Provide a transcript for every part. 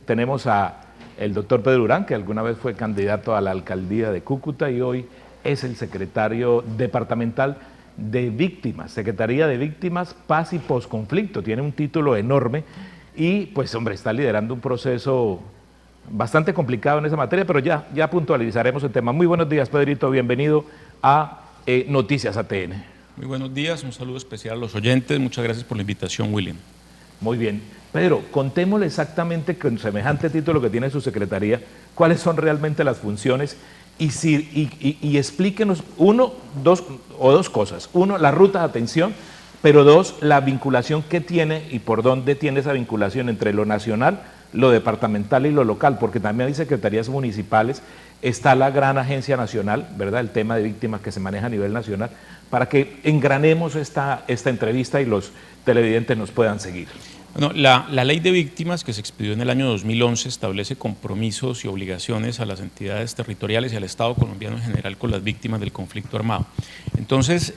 tenemos a el doctor Pedro Urán, que alguna vez fue candidato a la alcaldía de Cúcuta y hoy es el secretario departamental de Víctimas, Secretaría de Víctimas, Paz y Posconflicto. Tiene un título enorme y, pues, hombre, está liderando un proceso bastante complicado en esa materia, pero ya puntualizaremos el tema. Muy buenos días, Pedrito, bienvenido a Noticias ATN. Muy buenos días, un saludo especial a los oyentes, muchas gracias por la invitación, William. Muy bien. Pedro, contémosle exactamente con semejante título que tiene su secretaría, cuáles son realmente las funciones y explíquenos dos cosas. Uno, la ruta de atención, pero dos, la vinculación que tiene y por dónde tiene esa vinculación entre lo nacional, lo departamental y lo local, porque también hay secretarías municipales, está la gran agencia nacional, ¿verdad? El tema de víctimas que se maneja a nivel nacional, para que engranemos esta entrevista y los televidentes nos puedan seguir. Bueno, la ley de víctimas que se expidió en el año 2011 establece compromisos y obligaciones a las entidades territoriales y al Estado colombiano en general con las víctimas del conflicto armado. Entonces,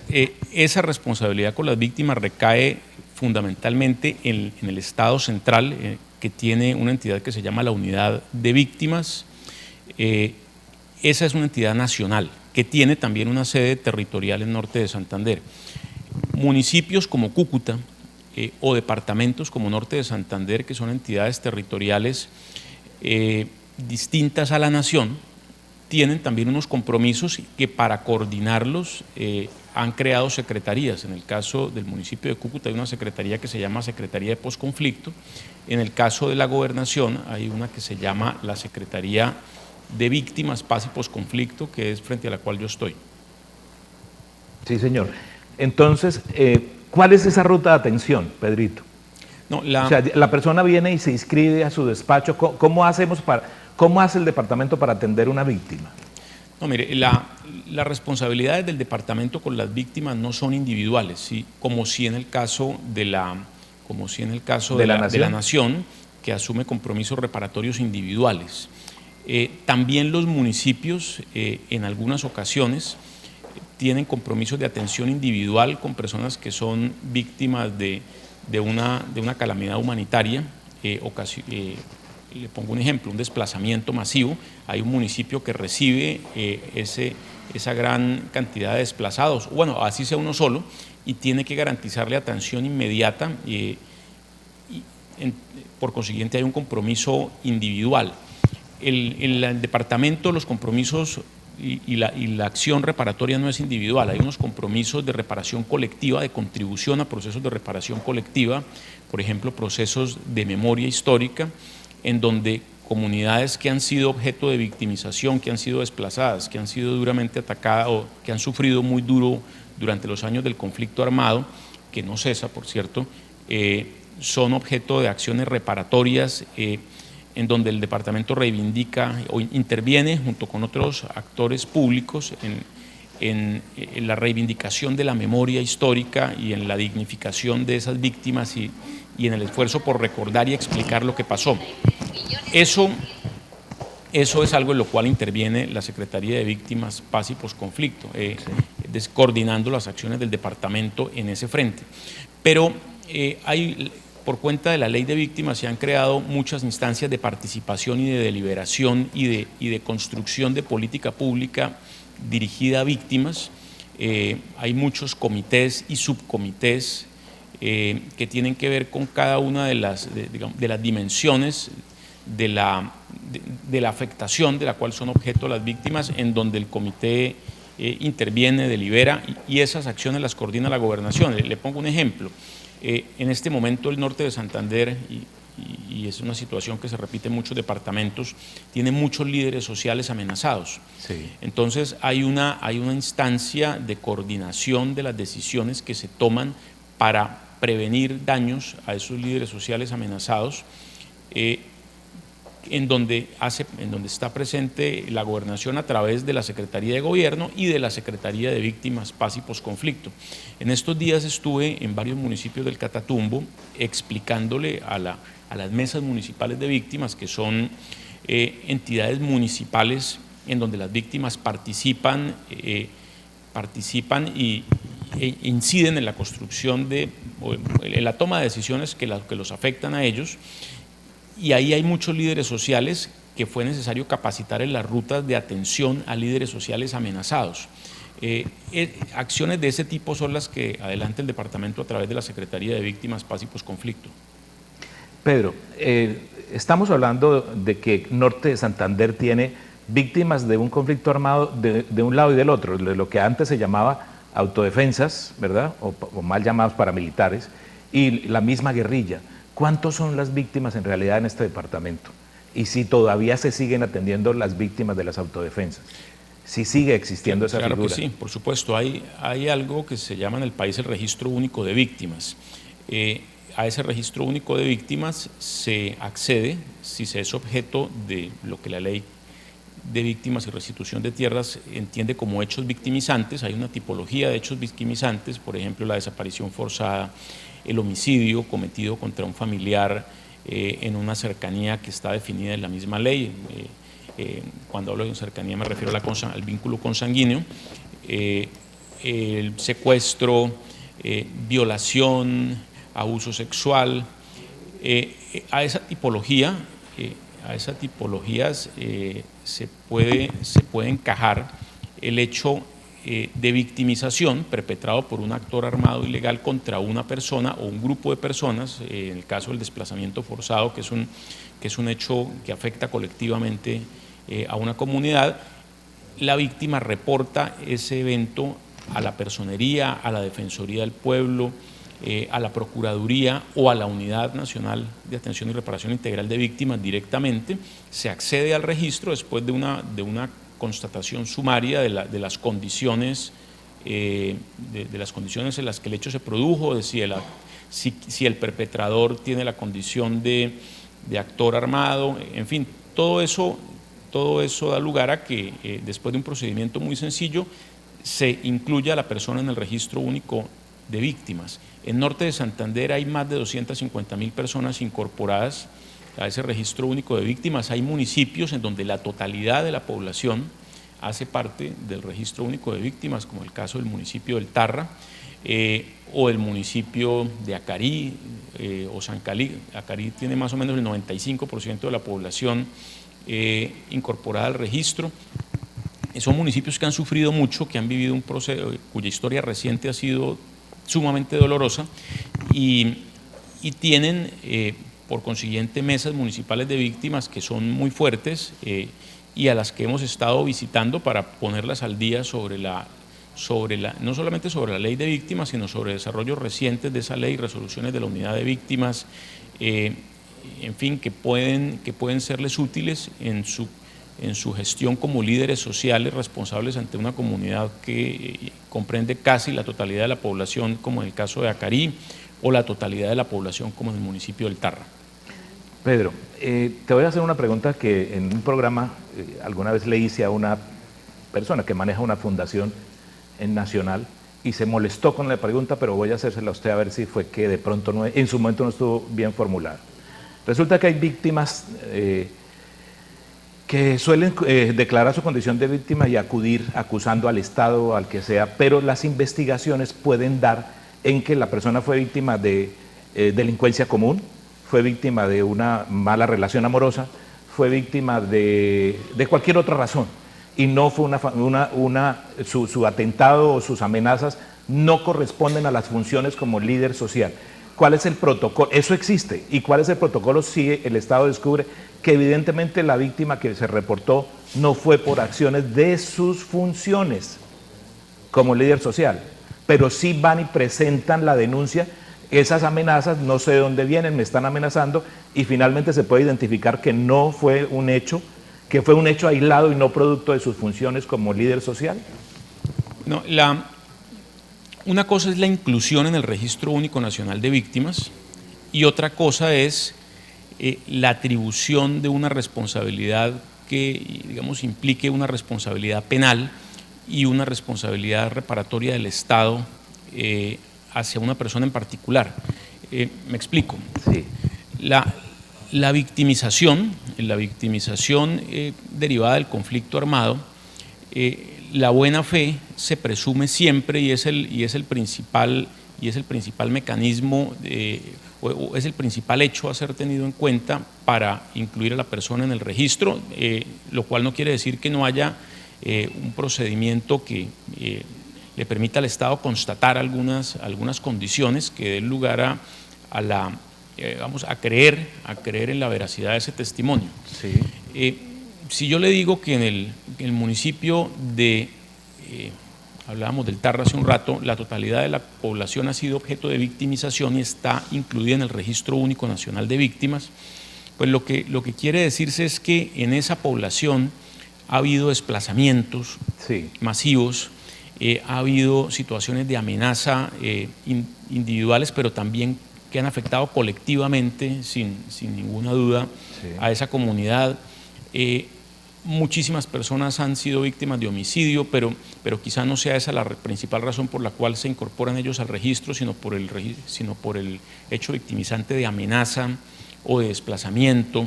esa responsabilidad con las víctimas recae fundamentalmente en el Estado central, que tiene una entidad que se llama la Unidad de Víctimas. Esa es una entidad nacional que tiene también una sede territorial en Norte de Santander. Municipios como Cúcuta o departamentos como Norte de Santander, que son entidades territoriales distintas a la nación, tienen también unos compromisos que para coordinarlos han creado secretarías. En el caso del municipio de Cúcuta hay una secretaría que se llama Secretaría de Posconflicto. En el caso de la gobernación hay una que se llama la Secretaría de Víctimas, Paz y Posconflicto, que es frente a la cual yo estoy. Sí, señor. Entonces, ¿cuál es esa ruta de atención, Pedrito? No, o sea, la persona viene y se inscribe a su despacho. ¿Cómo hace el departamento para atender una víctima? No, mire, las responsabilidades del departamento con las víctimas no son individuales, ¿sí? Como si en el caso de la nación, que asume compromisos reparatorios individuales. También los municipios, en algunas ocasiones, tienen compromisos de atención individual con personas que son víctimas de una calamidad humanitaria. Le pongo un ejemplo, un desplazamiento masivo. Hay un municipio que recibe esa gran cantidad de desplazados, bueno, así sea uno solo, y tiene que garantizarle atención inmediata, por consiguiente hay un compromiso individual. El departamento, los compromisos y la acción reparatoria no es individual, hay unos compromisos de reparación colectiva, de contribución a procesos de reparación colectiva, por ejemplo, procesos de memoria histórica, en donde comunidades que han sido objeto de victimización, que han sido desplazadas, que han sido duramente atacadas o que han sufrido muy duro durante los años del conflicto armado, que no cesa, por cierto, son objeto de acciones reparatorias, en donde el departamento reivindica o interviene junto con otros actores públicos en la reivindicación de la memoria histórica y en la dignificación de esas víctimas y en el esfuerzo por recordar y explicar lo que pasó. Eso es algo en lo cual interviene la Secretaría de Víctimas, Paz y Posconflicto, coordinando las acciones del departamento en ese frente. Pero por cuenta de la ley de víctimas se han creado muchas instancias de participación y de deliberación y de construcción de política pública dirigida a víctimas. Hay muchos comités y subcomités que tienen que ver con cada una de las dimensiones de la afectación de la cual son objeto las víctimas, en donde el comité interviene, delibera y esas acciones las coordina la gobernación. Le pongo un ejemplo. En este momento el Norte de Santander, y es una situación que se repite en muchos departamentos, tiene muchos líderes sociales amenazados. Sí. Entonces hay una instancia de coordinación de las decisiones que se toman para prevenir daños a esos líderes sociales amenazados, en donde está presente la gobernación a través de la Secretaría de Gobierno y de la Secretaría de Víctimas, Paz y Posconflicto. En estos días estuve en varios municipios del Catatumbo explicándole a las mesas municipales de víctimas, que son entidades municipales en donde las víctimas participan e inciden en la construcción en la toma de decisiones que los afectan a ellos. y ahí hay muchos líderes sociales que fue necesario capacitar en las rutas de atención a líderes sociales amenazados. Acciones de ese tipo son las que adelanta el departamento a través de la Secretaría de Víctimas, Paz y Posconflicto. Pedro, estamos hablando de que Norte de Santander tiene víctimas de un conflicto armado de un lado y del otro, de lo que antes se llamaba autodefensas, ¿verdad? O mal llamados paramilitares, y la misma guerrilla. ¿Cuántos son las víctimas en realidad en este departamento? Y si todavía se siguen atendiendo las víctimas de las autodefensas, si sigue existiendo esa figura. Claro que sí, por supuesto. Hay algo que se llama en el país el Registro Único de Víctimas. A ese Registro Único de Víctimas se accede si se es objeto de lo que la Ley de Víctimas y Restitución de Tierras entiende como hechos victimizantes. Hay una tipología de hechos victimizantes, por ejemplo, la desaparición forzada, el homicidio cometido contra un familiar en una cercanía que está definida en la misma ley. Cuando hablo de cercanía me refiero al vínculo consanguíneo, el secuestro, violación, abuso sexual. A esa tipología, se puede encajar el hecho de victimización perpetrado por un actor armado ilegal contra una persona o un grupo de personas, en el caso del desplazamiento forzado, que es un hecho que afecta colectivamente a una comunidad. La víctima reporta ese evento a la Personería, a la Defensoría del Pueblo, a la Procuraduría o a la Unidad Nacional de Atención y Reparación Integral de Víctimas directamente. Se accede al registro después de una constatación sumaria de las condiciones en las que el hecho se produjo, de si el perpetrador tiene la condición de actor armado, en fin, todo eso da lugar a que después de un procedimiento muy sencillo se incluya a la persona en el Registro Único de Víctimas. En Norte de Santander hay más de 250.000 personas incorporadas a ese Registro Único de Víctimas. Hay municipios en donde la totalidad de la población hace parte del Registro Único de Víctimas, como el caso del municipio del Tarra o el municipio de Acarí o San Calí. Acarí tiene más o menos el 95% de la población incorporada al registro. Son municipios que han sufrido mucho, que han vivido un proceso cuya historia reciente ha sido sumamente dolorosa y tienen por consiguiente mesas municipales de víctimas que son muy fuertes y a las que hemos estado visitando para ponerlas al día no solamente sobre la ley de víctimas, sino sobre desarrollos recientes de esa ley, resoluciones de la unidad de víctimas, en fin, que pueden serles útiles en su gestión como líderes sociales responsables ante una comunidad que comprende casi la totalidad de la población, como en el caso de Acarí, o la totalidad de la población como en el municipio del Tarra. Pedro, te voy a hacer una pregunta que en un programa alguna vez le hice a una persona que maneja una fundación nacional y se molestó con la pregunta, pero voy a hacérsela a usted a ver si fue que de pronto en su momento no estuvo bien formulada. Resulta que hay víctimas que suelen declarar su condición de víctima y acudir acusando al Estado o al que sea, pero las investigaciones pueden dar en que la persona fue víctima de delincuencia común, fue víctima de una mala relación amorosa, fue víctima de cualquier otra razón, y no fue su atentado o sus amenazas no corresponden a las funciones como líder social. ¿Cuál es el protocolo? Eso existe. ¿Y cuál es el protocolo si el Estado descubre que evidentemente la víctima que se reportó no fue por acciones de sus funciones como líder social, pero sí van y presentan la denuncia? Esas amenazas, no sé de dónde vienen, me están amenazando, y finalmente se puede identificar que no fue un hecho, que fue un hecho aislado y no producto de sus funciones como líder social. No, una cosa es la inclusión en el Registro Único Nacional de Víctimas y otra cosa es la atribución de una responsabilidad que, digamos, implique una responsabilidad penal y una responsabilidad reparatoria del Estado hacia una persona en particular. Me explico. Sí. La victimización derivada del conflicto armado, la buena fe se presume siempre y es el principal y es el principal mecanismo, o es el principal hecho a ser tenido en cuenta para incluir a la persona en el registro, lo cual no quiere decir que no haya un procedimiento que le permita al Estado constatar algunas condiciones que den lugar a creer en la veracidad de ese testimonio. Sí. Si yo le digo que en el municipio de, hablábamos del Tarra hace un rato, la totalidad de la población ha sido objeto de victimización y está incluida en el Registro Único Nacional de Víctimas, pues lo que quiere decirse es que en esa población ha habido desplazamientos masivos, ha habido situaciones de amenaza individuales, pero también que han afectado colectivamente, sin ninguna duda, a esa comunidad. Muchísimas personas han sido víctimas de homicidio, pero quizá no sea esa la principal razón por la cual se incorporan ellos al registro, sino por el hecho victimizante de amenaza o de desplazamiento.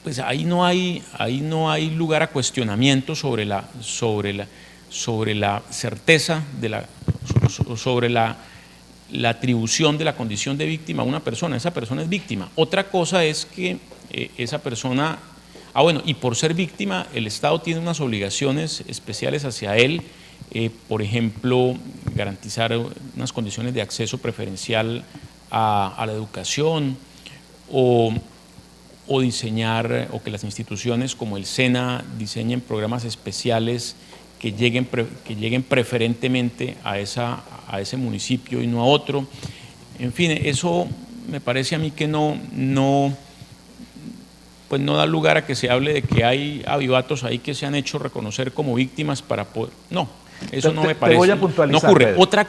Pues ahí no hay lugar a cuestionamiento sobre la certeza sobre la atribución de la condición de víctima a una persona. Esa persona es víctima. Otra cosa es que esa persona, y por ser víctima, el Estado tiene unas obligaciones especiales hacia él, por ejemplo, garantizar unas condiciones de acceso preferencial a la educación, o diseñar, o que las instituciones como el SENA diseñen programas especiales que lleguen preferentemente a ese municipio y no a otro. En fin, eso me parece a mí que no da lugar a que se hable de que hay avivatos ahí que se han hecho reconocer como víctimas para poder… No, eso no me parece. Te voy a puntualizar, no ocurre. Pedro. Otra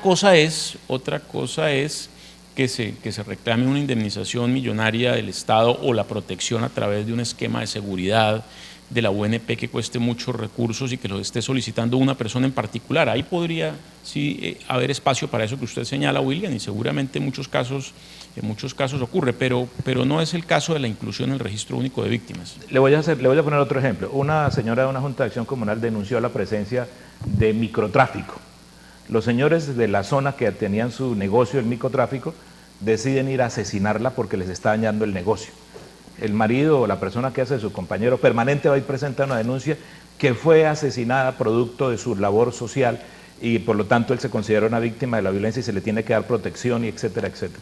cosa es que se reclame una indemnización millonaria del Estado o la protección a través de un esquema de seguridad de la UNP que cueste muchos recursos y que lo esté solicitando una persona en particular. Ahí podría sí haber espacio para eso que usted señala, William, y seguramente en muchos casos ocurre, pero no es el caso de la inclusión en el Registro Único de Víctimas. Le voy a poner otro ejemplo. Una señora de una Junta de Acción Comunal denunció la presencia de microtráfico. Los señores de la zona que tenían su negocio en microtráfico deciden ir a asesinarla porque les está dañando el negocio. El marido o la persona que hace su compañero permanente va y presenta una denuncia que fue asesinada producto de su labor social y por lo tanto él se considera una víctima de la violencia y se le tiene que dar protección y etcétera, etcétera.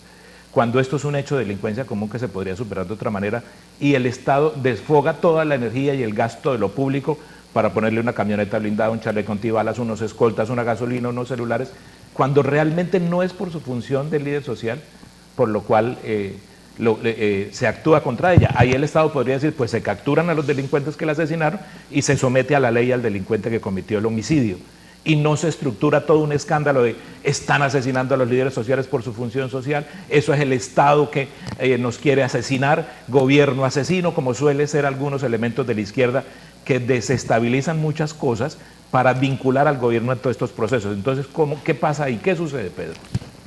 Cuando esto es un hecho de delincuencia común que se podría superar de otra manera y el Estado desfoga toda la energía y el gasto de lo público para ponerle una camioneta blindada, un chaleco antibalas, unos escoltas, una gasolina, unos celulares, cuando realmente no es por su función de líder social, por lo cual se actúa contra ella. Ahí el Estado podría decir, pues se capturan a los delincuentes que la asesinaron y se somete a la ley al delincuente que cometió el homicidio. Y no se estructura todo un escándalo de están asesinando a los líderes sociales por su función social, eso es el Estado que nos quiere asesinar, gobierno asesino, como suele ser algunos elementos de la izquierda que desestabilizan muchas cosas para vincular al gobierno en todos estos procesos. Entonces, ¿qué pasa ahí? ¿Qué sucede, Pedro?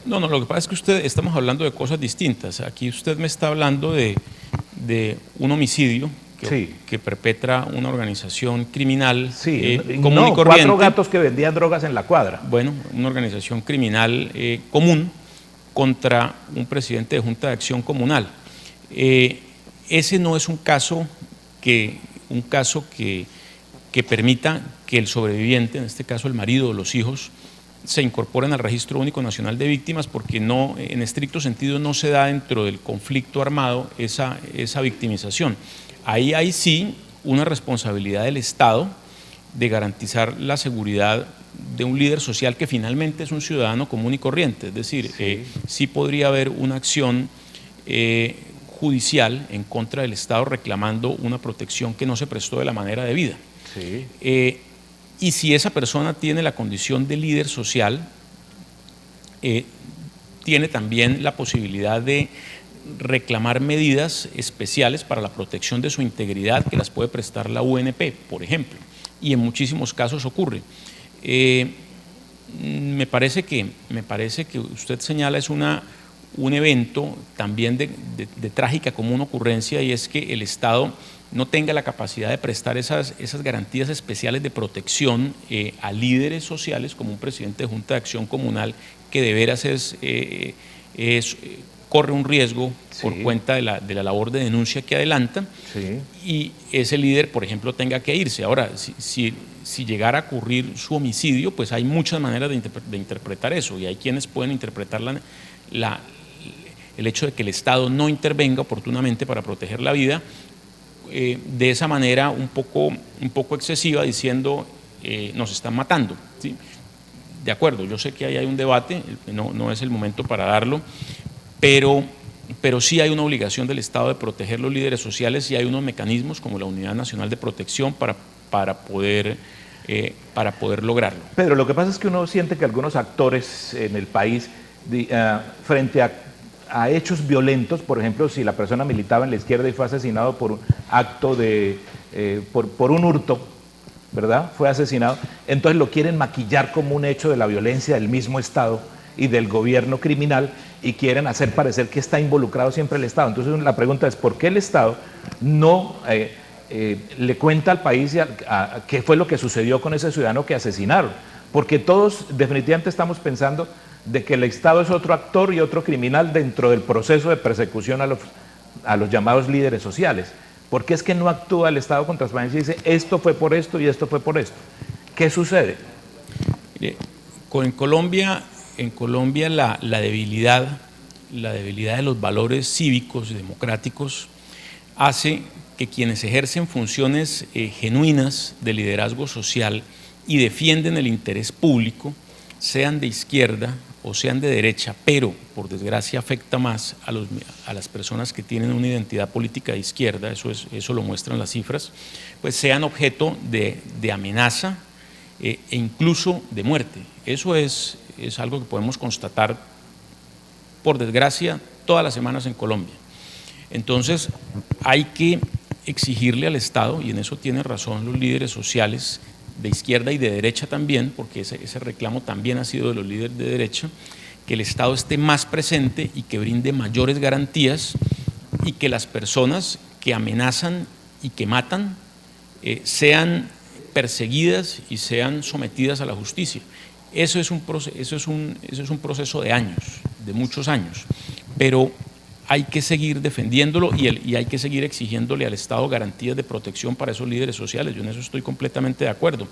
No, lo que pasa es que estamos hablando de cosas distintas. Aquí usted me está hablando de un homicidio que perpetra una organización criminal común y corriente. 4 gatos que vendían drogas en la cuadra. Bueno, una organización criminal común contra un presidente de Junta de Acción Comunal. Ese no es un caso que permita que el sobreviviente, en este caso el marido o los hijos, se incorporen al Registro Único Nacional de Víctimas porque no, en estricto sentido no se da dentro del conflicto armado esa victimización. Ahí hay sí una responsabilidad del Estado de garantizar la seguridad de un líder social que finalmente es un ciudadano común y corriente, es decir, sí podría haber una acción judicial en contra del Estado reclamando una protección que no se prestó de la manera debida. Sí. Y si esa persona tiene la condición de líder social, tiene también la posibilidad de reclamar medidas especiales para la protección de su integridad que las puede prestar la UNP, por ejemplo, y en muchísimos casos ocurre. Me parece que usted señala es un evento también de trágica común ocurrencia, y es que el Estado no tenga la capacidad de prestar esas garantías especiales de protección a líderes sociales, como un presidente de Junta de Acción Comunal, que de veras corre un riesgo por cuenta de la labor de denuncia que adelanta, y ese líder, por ejemplo, tenga que irse. Ahora, si llegara a ocurrir su homicidio, pues hay muchas maneras de interpretar eso, y hay quienes pueden interpretar el hecho de que el Estado no intervenga oportunamente para proteger la vida de esa manera un poco excesiva, diciendo nos están matando, ¿sí? De acuerdo, yo sé que ahí hay un debate, no es el momento para darlo, pero sí hay una obligación del Estado de proteger los líderes sociales, y hay unos mecanismos como la Unidad Nacional de Protección para poder lograrlo. Pedro, lo que pasa es que uno siente que algunos actores en el país, frente a hechos violentos, por ejemplo, si la persona militaba en la izquierda y fue asesinado por un acto por un hurto, ¿verdad? Fue asesinado, entonces lo quieren maquillar como un hecho de la violencia del mismo Estado y del gobierno criminal, y quieren hacer parecer que está involucrado siempre el Estado. Entonces la pregunta es, ¿por qué el Estado no le cuenta al país qué fue lo que sucedió con ese ciudadano que asesinaron? Porque todos definitivamente estamos pensando de que el Estado es otro actor y otro criminal dentro del proceso de persecución a los llamados líderes sociales. ¿Por qué es que no actúa el Estado con transparencia y dice esto fue por esto y esto fue por esto? ¿Qué sucede? En Colombia la debilidad de los valores cívicos y democráticos hace que quienes ejercen funciones genuinas de liderazgo social y defienden el interés público, sean de izquierda o sean de derecha, pero por desgracia afecta más a las personas que tienen una identidad política de izquierda, eso lo muestran las cifras, pues sean objeto de amenaza e incluso de muerte. Eso es algo que podemos constatar, por desgracia, todas las semanas en Colombia. Entonces hay que exigirle al Estado, y en eso tienen razón los líderes sociales de izquierda y de derecha también, porque ese reclamo también ha sido de los líderes de derecha, que el Estado esté más presente y que brinde mayores garantías, y que las personas que amenazan y que matan sean perseguidas y sean sometidas a la justicia. Eso es un proceso de años, de muchos años, pero hay que seguir defendiéndolo y hay que seguir exigiéndole al Estado garantías de protección para esos líderes sociales. Yo en eso estoy completamente de acuerdo.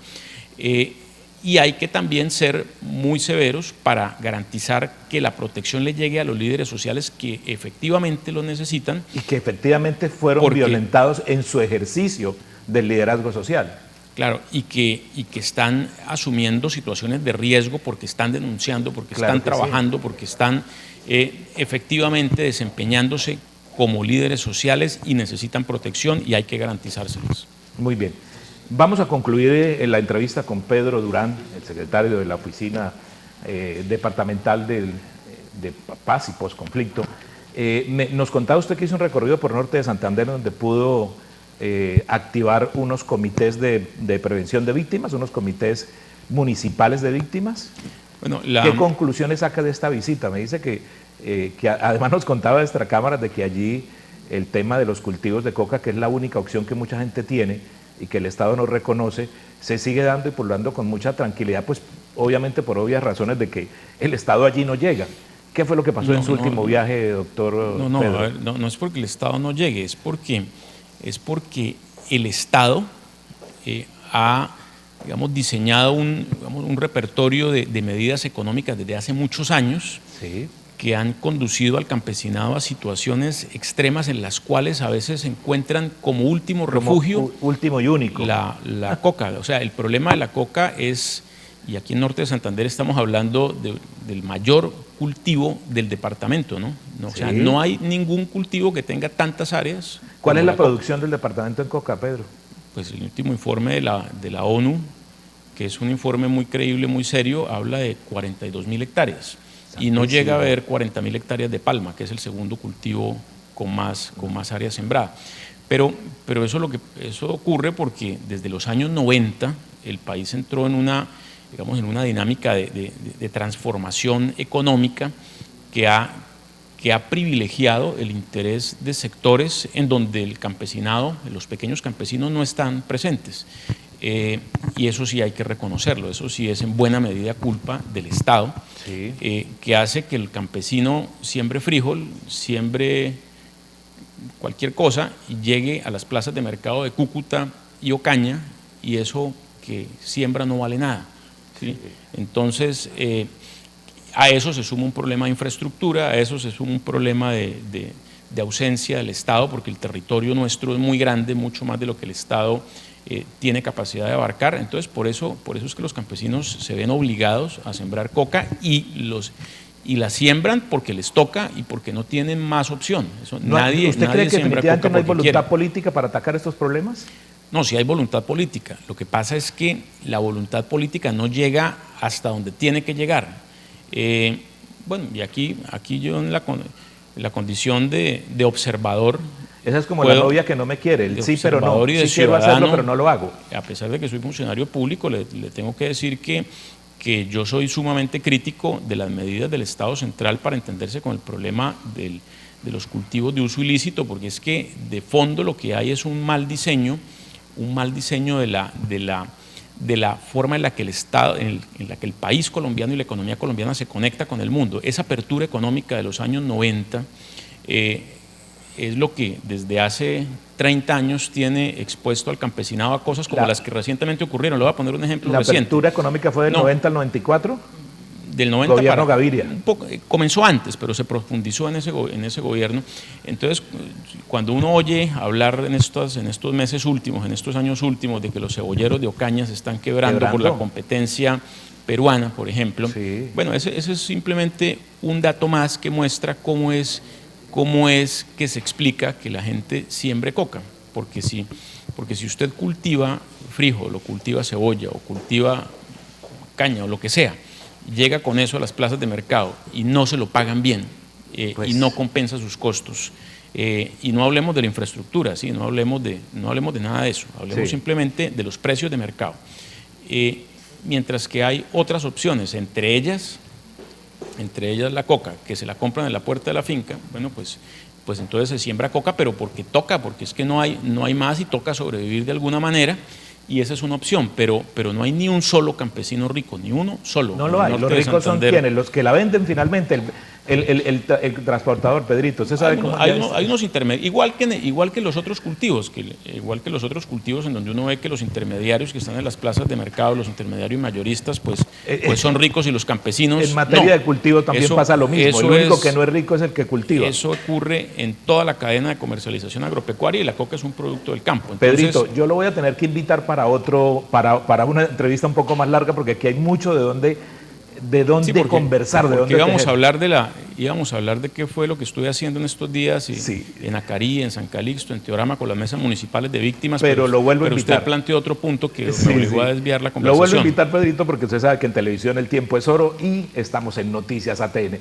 Y hay que también ser muy severos para garantizar que la protección le llegue a los líderes sociales que efectivamente lo necesitan. Y que efectivamente fueron violentados en su ejercicio del liderazgo social. Claro, y que están asumiendo situaciones de riesgo porque están denunciando, porque están trabajando, porque están efectivamente desempeñándose como líderes sociales y necesitan protección, y hay que garantizárselas. Muy bien. Vamos a concluir la entrevista con Pedro Durán, el secretario de la Oficina Departamental de Paz y Postconflicto. Nos contaba usted que hizo un recorrido por norte de Santander donde pudo activar unos comités de prevención de víctimas, unos comités municipales de víctimas. Bueno, ¿qué conclusiones saca de esta visita? Me dice que además nos contaba de nuestra cámara de que allí el tema de los cultivos de coca, que es la única opción que mucha gente tiene y que el Estado no reconoce, se sigue dando y pululando con mucha tranquilidad, pues obviamente por obvias razones de que el Estado allí no llega. ¿Qué fue lo que pasó en su último viaje, doctor Pedro? No es porque el Estado no llegue, es porque el Estado ha, digamos, diseñado un repertorio de medidas económicas desde hace muchos años, sí, que han conducido al campesinado a situaciones extremas en las cuales a veces se encuentran como último refugio, último y único, la coca. O sea, el problema de la coca es, y aquí en Norte de Santander estamos hablando del mayor cultivo del departamento, ¿no? O sea, sí, no hay ningún cultivo que tenga tantas áreas. ¿Cuál es la producción del departamento en coca, Pedro? Pues el último informe de la ONU, que es un informe muy creíble, muy serio, habla de 42.000 hectáreas. Y no llega a haber 40.000 hectáreas de palma, que es el segundo cultivo con más área sembrada. Pero eso ocurre porque desde los años 90 el país entró en una dinámica de transformación económica que que ha privilegiado el interés de sectores en donde el campesinado, los pequeños campesinos no están presentes. Y eso sí hay que reconocerlo, eso sí es en buena medida culpa del Estado, Sí. que hace que el campesino siembre frijol, siembre cualquier cosa y llegue a las plazas de mercado de Cúcuta y Ocaña, y eso que siembra no vale nada, ¿sí? Entonces, a eso se suma un problema de infraestructura, a eso se suma un problema de ausencia del Estado, porque el territorio nuestro es muy grande, mucho más de lo que el Estado tiene capacidad de abarcar. Entonces, por eso es que los campesinos se ven obligados a sembrar coca y la siembran porque les toca y porque no tienen más opción. ¿Usted nadie cree que siembra definitivamente coca no hay porque voluntad quiere. política para atacar estos problemas? No, sí hay voluntad política. Lo que pasa es que la voluntad política no llega hasta donde tiene que llegar. Bueno, y aquí yo en la condición de observador. Esa es como la novia que no me quiere, el sí pero no, observador y de sí quiero hacerlo ciudadano, pero no lo hago. A pesar de que soy funcionario público, le tengo que decir que yo soy sumamente crítico de las medidas del Estado central para entenderse con el problema de los cultivos de uso ilícito, porque es que de fondo lo que hay es un mal diseño de la forma en la que el Estado, en la que el país colombiano y la economía colombiana se conecta con el mundo. Esa apertura económica de los años 90 es lo que desde hace 30 años tiene expuesto al campesinado a cosas como las que recientemente ocurrieron. Le voy a poner un ejemplo ¿La reciente. apertura económica fue del 90 al 94? Del 90 gobierno Gaviria. Comenzó antes, pero se profundizó en ese gobierno. Entonces, cuando uno oye hablar en estos meses últimos, en estos años últimos, de que los cebolleros de Ocaña se están quebrando por la competencia peruana, por ejemplo, sí. Bueno, ese es simplemente un dato más que muestra cómo es que se explica que la gente siembre coca, porque si usted cultiva frijol o cultiva cebolla o cultiva caña o lo que sea, llega con eso a las plazas de mercado y no se lo pagan bien y no compensa sus costos. Y no hablemos de la infraestructura, ¿sí? no hablemos de nada de eso, hablemos simplemente de los precios de mercado. Mientras que hay otras opciones, entre ellas la coca, que se la compran en la puerta de la finca, bueno, pues entonces se siembra coca, pero porque toca, porque es que no hay más y toca sobrevivir de alguna manera, y esa es una opción, pero no hay ni un solo campesino rico, ni uno solo. No lo hay, los ricos son quienes, los que la venden finalmente, el transportador, Pedrito, ¿usted sabe cómo? Hay unos intermediarios, igual que los otros cultivos, en donde uno ve que los intermediarios que están en las plazas de mercado, los intermediarios mayoristas, pues son ricos y los campesinos en materia de cultivo también pasa lo mismo, el único que no es rico es el que cultiva. Eso ocurre en toda la cadena de comercialización agropecuaria y la coca es un producto del campo. Entonces, Pedrito, yo lo voy a tener que invitar para una entrevista un poco más larga porque aquí hay mucho de dónde conversar, de dónde íbamos a hablar de qué fue lo que estuve haciendo en estos días en Acarí, en San Calixto, en Teorama, con las mesas municipales de víctimas, pero lo vuelvo a invitar. Usted planteó otro punto que me obligó a desviar la conversación. Lo vuelvo a invitar, Pedrito, porque usted sabe que en televisión el tiempo es oro y estamos en Noticias ATN.